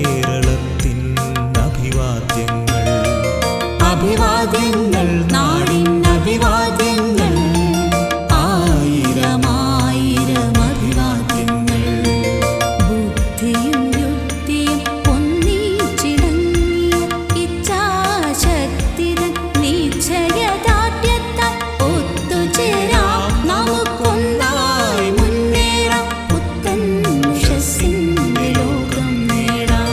നവകേരളത്തിൻ അഭിവാദ്യങ്ങൾ. അഭിവാദ്യങ്ങൾ നാടിൻ അഭിവാദ്യങ്ങൾ, ആയിരം ആയിരം അഭിവാദ്യങ്ങൾ. ബുദ്ധിയും യുക്തിയും ഒന്നിച്ചിണങ്ങിയ ഇച്ഛാശക്തിതൻ നിശ്ചയദാർഢ്യത്താൽ ഒത്തുചേരാം നമുക്കൊന്നായി മുന്നേറാം, പുത്തൻ ഉഷസ്സിന്റെ ലോകം നേടാം.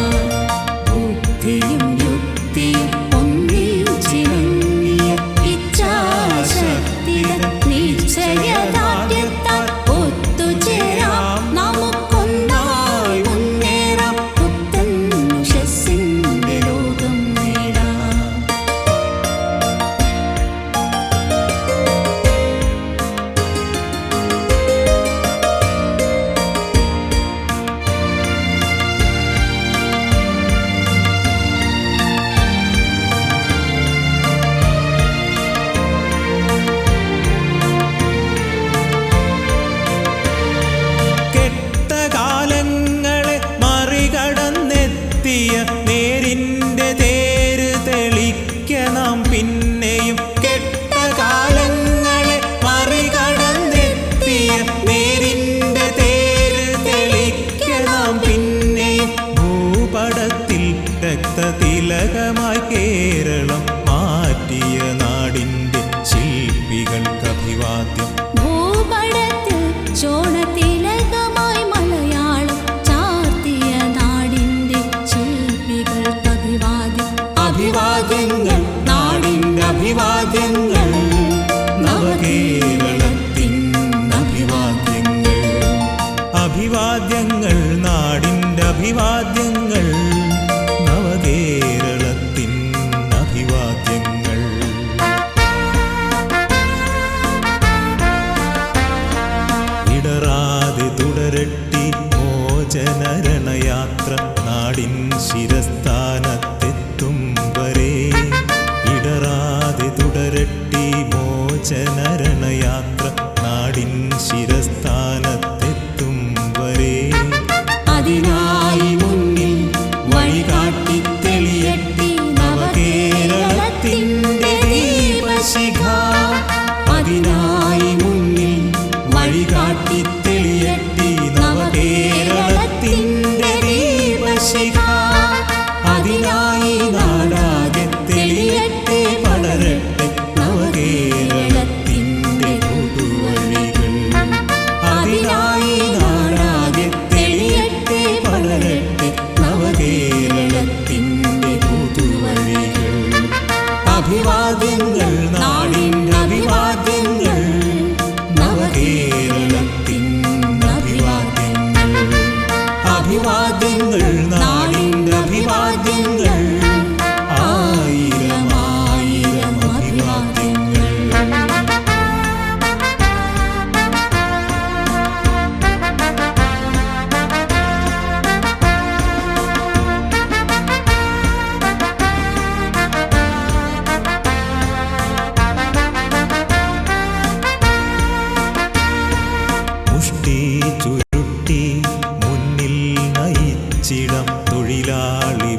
ബുദ്ധിയും യുക്തിയും ഒന്നിച്ചിണങ്ങിയ ഇച്ഛാശക്തിതൻ നിശ്ചയദാർഢ്യത്താൽ ഒത്തുചേരാം നമുക്കൊന്നായി മുന്നേറാം, പുത്തൻ ഉഷസ്സിന്റെ ലോകം നേടാം. കെട്ടകാലങ്ങളെ മറികടന്നെത്തിയ നേരിന്റെ തേര് തെളിക്കണം പിന്നെയും. കെട്ടകാലങ്ങളെ മറികടന്നെത്തിയ നേരിന്റെ തേര് തെളിക്കണം പിന്നെയും. ഭൂപടത്തിൽ രക്തതിലകമായി കേരളം മാറ്റിയ നാടിന്റെ ശില്പികൾക്കഭിവാദ്യം. ഭൂപടത്തിൽ ചോണത്തിലകമായി മലയാളം ചാർത്തിയ നാടിന്റെ ശില്പികൾക്കഭിവാദ്യം. അഭിവാദ്യങ്ങൾ നാടിന്റെ അഭിവാദ്യങ്ങൾ, നവകേരളത്തിൻ അഭിവാദ്യങ്ങൾ. അഭിവാദ്യങ്ങൾ നാടിന്റെ അഭിവാദ്യങ്ങൾ, നവകേരളത്തിൻ അഭിവാദ്യങ്ങൾ. ഇടറാതെ തുടരട്ടി മോചനരണയാത്ര നാടിൻ ശിരസ്ഥാനത്തെത്തും വരെ. ഇടറാതെ തുടരട്ടി മോചനരണയാത്ര നാടിൻ ശിരസ്ഥാനത്തെത്തും വരെ. അതിനായി മുന്നിൽ വഴികാട്ടി തെളിയട്ടി നവകേരളത്തിന്റെ ദീപശിഖ. അതിനായി മുന്നിൽ വഴികാട്ടി തെളിയട്ടി നവകേരളത്തിന്റെ ദീപശിഖ. അതിനായി നാടാകെ തെളിയട്ടെ പടരട്ടെ നവകേരളത്തിന്റെ പുതുവഴികൾ. അതിനായി നാടാകെ തെളിയട്ടെ പടരട്ടെ നവകേരളത്തിന്റെ പുതുവഴികൾ. അഭിവാദ്യങ്ങൾ നാടിന്റെ അഭിവാദ്യങ്ങൾ, നവകേരളത്തിൻ അഭിവാദ്യങ്ങൾ. അഭിവാദ്യങ്ങൾ നാടിന്റെ അഭിവാദ്യങ്ങൾ, ആയിരം ആയിരം അഭിവാദ്യങ്ങൾ. മുഷ്ടി ചുരുട്ടി മുന്നിൽ നയിച്ചിടം തൊഴിലാളി